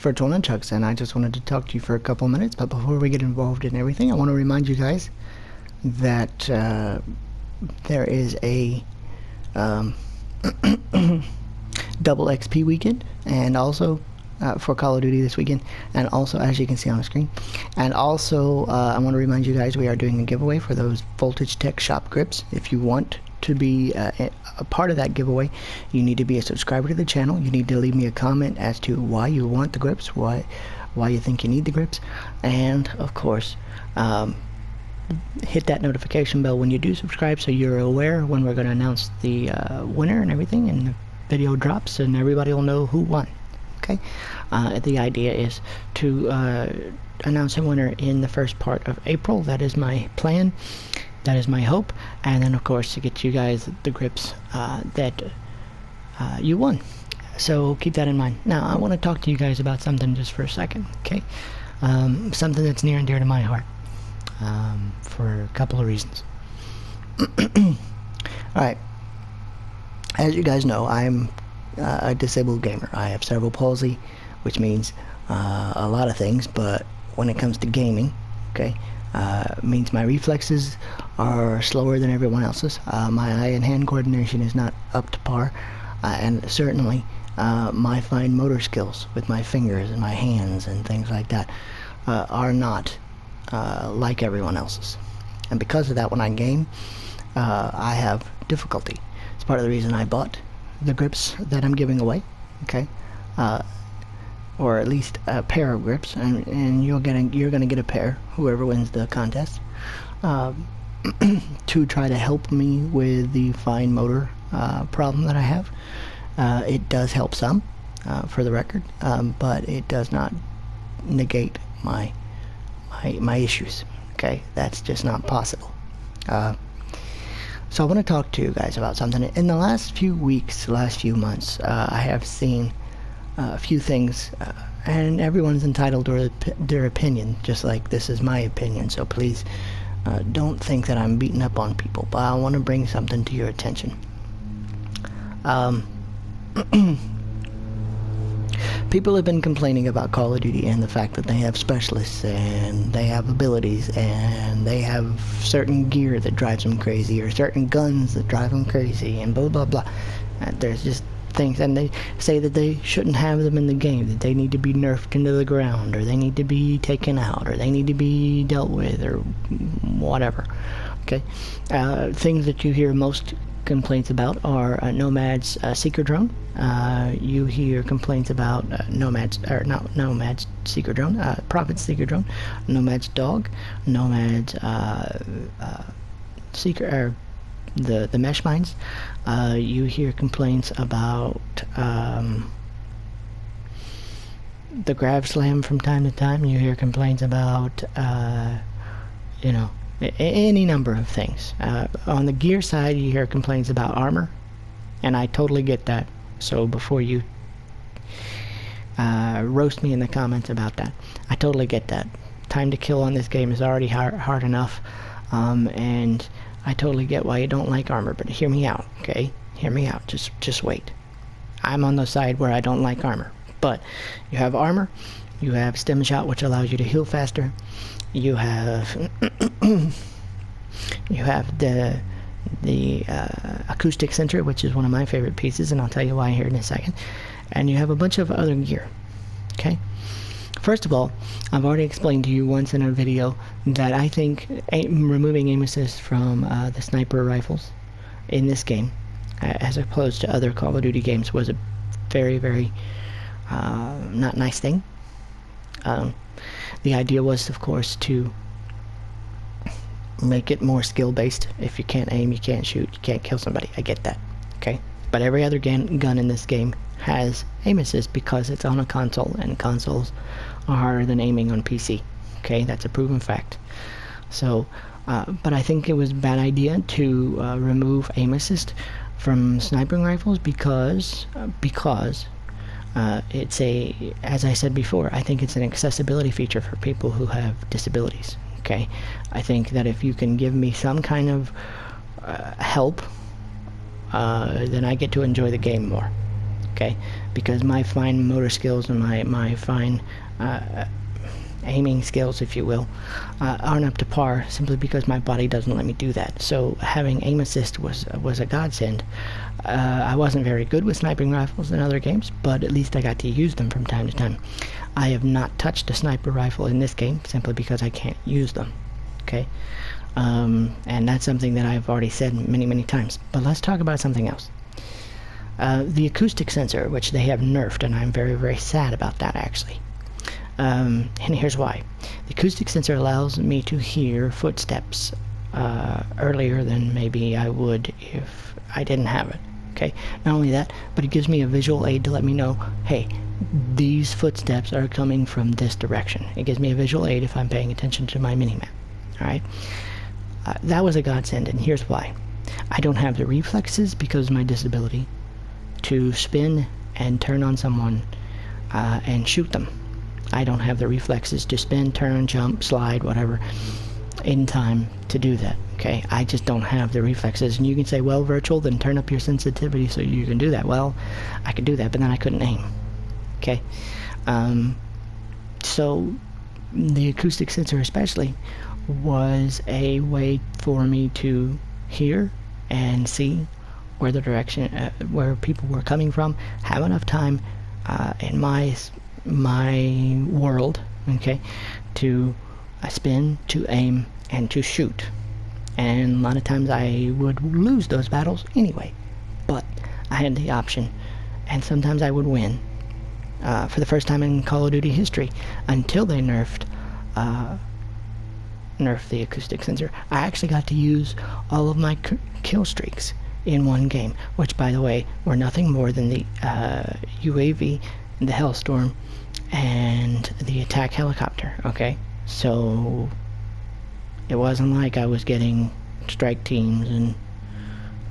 Virtual Nunchucks, and I just wanted to talk to you for a couple minutes. But before we get involved in everything, I want to remind you guys that there is a double XP weekend, and also for Call of Duty this weekend, and also, as you can see on the screen, and also I want to remind you guys we are doing a giveaway for those Voltage Tech shop grips. If you want to be a part of that giveaway, you need to be a subscriber to the channel. You need to leave me a comment as to why you want the grips, why you think you need the grips, and of course hit that notification bell when you do subscribe, so you're aware when we're going to announce the winner and everything, and the video drops, and everybody will know who won. Okay, the idea is to announce a winner in the first part of April. That is my plan. That is my hope, and then of course to get you guys the grips that you won. So keep that in mind. Now I want to talk to you guys about something just for a second, okay? Something that's near and dear to my heart, for a couple of reasons. Alright, as you guys know, I'm a disabled gamer. I have cerebral palsy, which means a lot of things, but when it comes to gaming, okay, means my reflexes are slower than everyone else's. My eye and hand coordination is not up to par, and certainly my fine motor skills with my fingers and my hands and things like that are not like everyone else's. And because of that, when I game, I have difficulty. It's part of the reason I bought the grips that I'm giving away, okay? Or at least a pair of grips, and you're gonna get a pair, whoever wins the contest, to try to help me with the fine motor problem that I have. It does help some, for the record, but it does not negate my issues. Okay, that's just not possible. So I want to talk to you guys about something. In the last few weeks, last few months, I have seen a few things, and everyone's entitled to their opinion, just like this is my opinion, so please don't think that I'm beating up on people, but I want to bring something to your attention. People have been complaining about Call of Duty and the fact that they have specialists and they have abilities and they have certain gear that drives them crazy, or certain guns that drive them crazy, and blah blah blah. There's just things, and they say that they shouldn't have them in the game, that they need to be nerfed into the ground, or they need to be taken out, or they need to be dealt with, or whatever. Okay, things that you hear most complaints about are Nomad's Seeker Drone. You hear complaints about Nomad's Seeker Drone, Prophet's Seeker Drone, Nomad's Dog, Nomad's Seeker, the mesh mines. You hear complaints about the Grav Slam from time to time. You hear complaints about any number of things. On the gear side, you hear complaints about armor, and I totally get that. So before you roast me in the comments about that, I totally get that. Time to kill on this game is already hard enough, and I totally get why you don't like armor, but hear me out, okay? Hear me out. Just wait. I'm on the side where I don't like armor, but you have armor, you have stem shot, which allows you to heal faster. You have you have the acoustic sensor, which is one of my favorite pieces, and I'll tell you why here in a second. And you have a bunch of other gear. Okay. First of all, I've already explained to you once in a video that I think removing aim assist from the sniper rifles in this game, as opposed to other Call of Duty games, was a very, very not nice thing. The idea was, of course, to make it more skill-based. If you can't aim, you can't shoot, you can't kill somebody. I get that, okay? But every other gun in this game has aim assist because it's on a console, and consoles are harder than aiming on PC, okay? That's a proven fact. So, but I think it was a bad idea to remove aim assist from sniping rifles because it's as I said before, I think it's an accessibility feature for people who have disabilities, okay? I think that if you can give me some kind of help, then I get to enjoy the game more, okay? Because my fine motor skills and my fine aiming skills, if you will, aren't up to par, simply because my body doesn't let me do that. So having aim assist was a godsend. I wasn't very good with sniping rifles in other games, but at least I got to use them from time to time. I have not touched a sniper rifle in this game, simply because I can't use them, okay? And that's something that I've already said many times. But let's talk about something else. The acoustic sensor, which they have nerfed, and I'm very sad about that, actually. And here's why. The acoustic sensor allows me to hear footsteps earlier than maybe I would if I didn't have it, okay? Not only that, but it gives me a visual aid to let me know, hey, these footsteps are coming from this direction. It gives me a visual aid if I'm paying attention to my minimap, alright? That was a godsend, and here's why. I don't have the reflexes, because of my disability, to spin and turn on someone and shoot them. I don't have the reflexes to spin, turn, jump, slide, whatever, in time to do that, okay? I just don't have the reflexes. And you can say, well, virtual, then turn up your sensitivity so you can do that. Well, I could do that, but then I couldn't aim, okay? So the acoustic sensor especially was a way for me to hear and see where the direction, where people were coming from, have enough time in my world, okay, to spin, to aim, and to shoot. And a lot of times I would lose those battles anyway, but I had the option, and sometimes I would win. For the first time in Call of Duty history, until they nerfed the acoustic sensor, I actually got to use all of my kill streaks in one game, which, by the way, were nothing more than the UAV, the Hellstorm, and the attack helicopter, okay? So it wasn't like I was getting strike teams and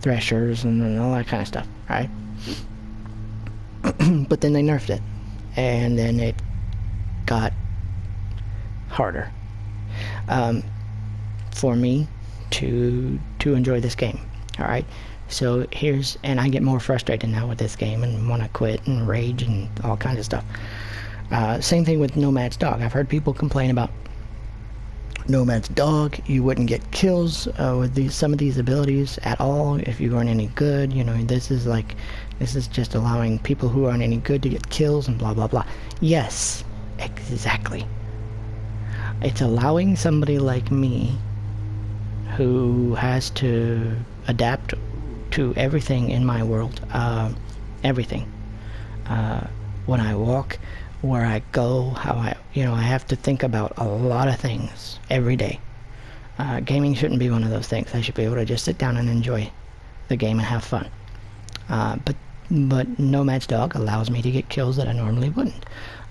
threshers and all that kind of stuff, right? But then they nerfed it, and then it got harder for me to enjoy this game, alright? So here's, and I get more frustrated now with this game and want to quit and rage and all kinds of stuff. Same thing with Nomad's Dog. I've heard people complain about Nomad's Dog. You wouldn't get kills with some of these abilities at all if you weren't any good. You know, this is just allowing people who aren't any good to get kills and blah blah blah. Yes, exactly. It's allowing somebody like me, who has to adapt to everything in my world, everything. When I walk, where I go, how I have to think about a lot of things every day. Gaming shouldn't be one of those things. I should be able to just sit down and enjoy the game and have fun. But Nomad's Dog allows me to get kills that I normally wouldn't.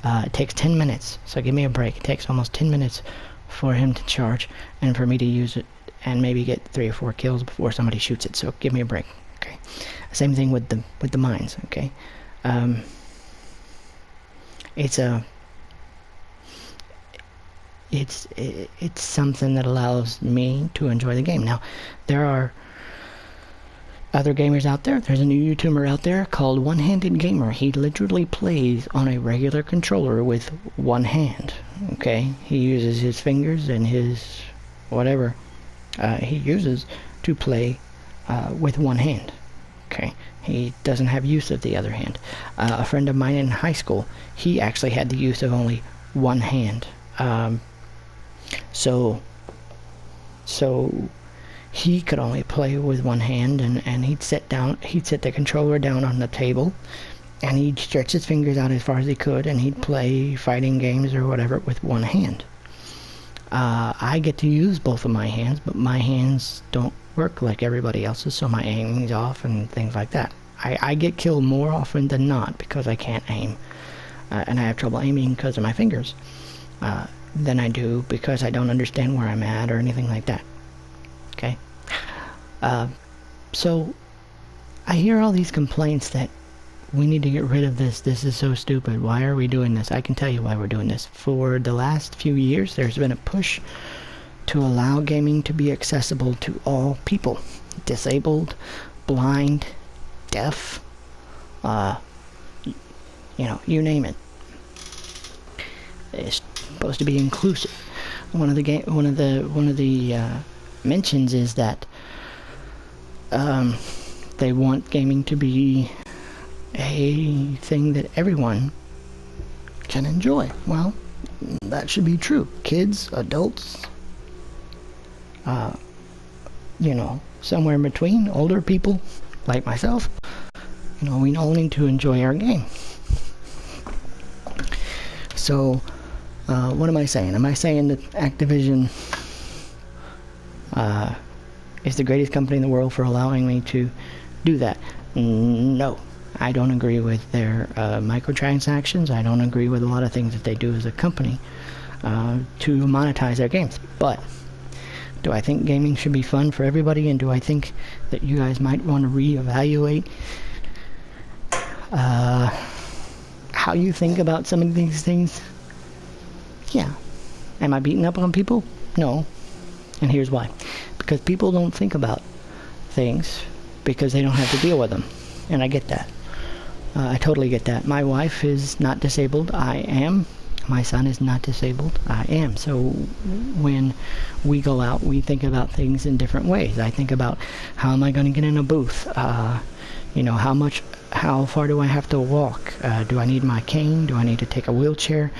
It takes 10 minutes, so give me a break. It takes almost 10 minutes for him to charge and for me to use it and maybe get 3 or 4 kills before somebody shoots it, so give me a break, okay? Same thing with the mines, okay? It's something that allows me to enjoy the game. Now, there are other gamers out there. There's a new YouTuber out there called One-Handed Gamer. He literally plays on a regular controller with one hand, okay? He uses his fingers and his whatever he uses to play with one hand, okay? He doesn't have use of the other hand. A friend of mine in high school, he actually had the use of only one hand. So he could only play with one hand, and he'd set the controller down on the table, and he'd stretch his fingers out as far as he could, and he'd play fighting games or whatever with one hand. I get to use both of my hands, but my hands don't work like everybody else's, so my aiming's off and things like that. I get killed more often than not because I can't aim, and I have trouble aiming because of my fingers, than I do because I don't understand where I'm at or anything like that. Okay? So I hear all these complaints that we need to get rid of this. This is so stupid. Why are we doing this? I can tell you why we're doing this. For the last few years, there's been a push to allow gaming to be accessible to all people. Disabled, blind, deaf, you know, you name it. It's supposed to be inclusive. One of the mentions is that they want gaming to be a thing that everyone can enjoy. Well, that should be true. Kids, adults, you know, somewhere in between, older people like myself, you know, we all need to enjoy our game. So, what am I saying? Am I saying that Activision is the greatest company in the world for allowing me to do that? No. I don't agree with their microtransactions. I don't agree with a lot of things that they do as a company to monetize their games. But do I think gaming should be fun for everybody? And do I think that you guys might want to reevaluate how you think about some of these things? Yeah. Am I beating up on people? No. And here's why. Because people don't think about things because they don't have to deal with them. And I get that. I totally get that. My wife is not disabled. I am. My son is not disabled. I am. So when we go out, we think about things in different ways. I think about, how am I going to get in a booth? You know, how far do I have to walk? Do I need my cane? Do I need to take a wheelchair?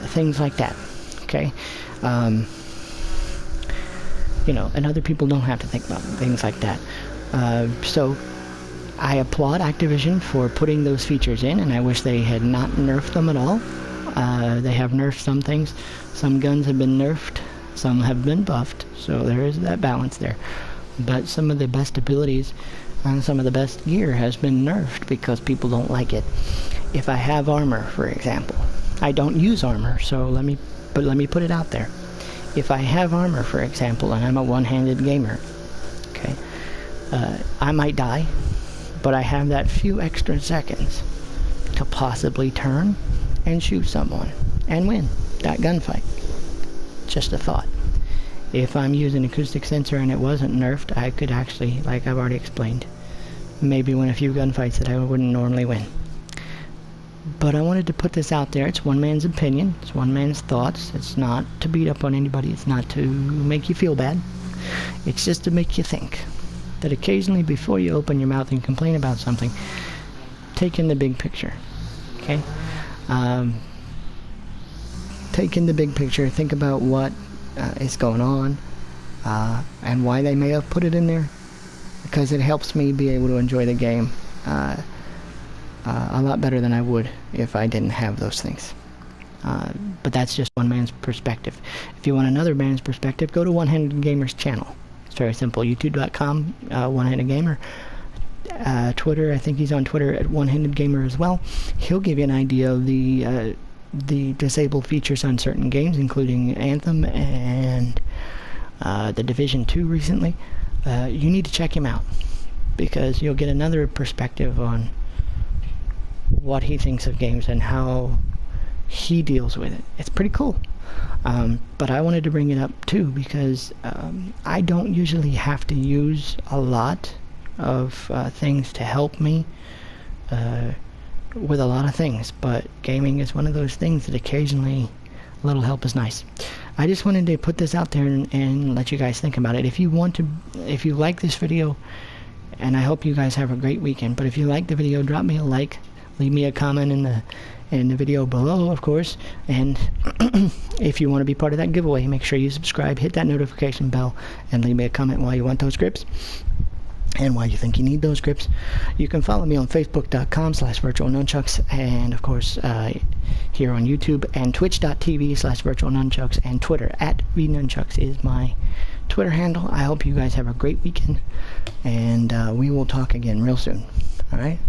Things like that. Okay? You know, and other people don't have to think about things like that. So I applaud Activision for putting those features in, and I wish they had not nerfed them at all. They have nerfed some things. Some guns have been nerfed, some have been buffed, so there is that balance there. But some of the best abilities and some of the best gear has been nerfed because people don't like it. If I have armor, for example, I don't use armor, so let me put it out there. If I have armor, for example, and I'm a one-handed gamer, okay, I might die, but I have that few extra seconds to possibly turn and shoot someone and win that gunfight. Just a thought. If I'm using acoustic sensor and it wasn't nerfed, I could actually, like I've already explained, maybe win a few gunfights that I wouldn't normally win. But I wanted to put this out there. It's one man's opinion. It's one man's thoughts. It's not to beat up on anybody. It's not to make you feel bad. It's just to make you think. That occasionally, before you open your mouth and complain about something, take in the big picture. Okay? Take in the big picture. Think about what is going on and why they may have put it in there. Because it helps me be able to enjoy the game a lot better than I would if I didn't have those things. But that's just one man's perspective. If you want another man's perspective, go to One Handed Gamer's channel. It's very simple. YouTube.com, One Handed Gamer. Twitter, I think he's on Twitter at One Handed Gamer as well. He'll give you an idea of the disabled features on certain games, including Anthem and the Division 2 recently. You need to check him out because you'll get another perspective on what he thinks of games and how he deals with it. It's pretty cool. But I wanted to bring it up too because I don't usually have to use a lot of things to help me with a lot of things, but gaming is one of those things that occasionally a little help is nice. I just wanted to put this out there and let you guys think about it. If you like this video, and I hope you guys have a great weekend, but if you like the video, drop me a like, leave me a comment in the video below, of course, and if you want to be part of that giveaway, make sure you subscribe, hit that notification bell, and leave me a comment why you want those scripts and why you think you need those scripts. You can follow me on facebook.com/virtualnunchucks, and of course here on YouTube, and twitch.tv/virtualnunchucks, and Twitter @vnunchucks is my Twitter handle. I hope you guys have a great weekend, and we will talk again real soon. Alright?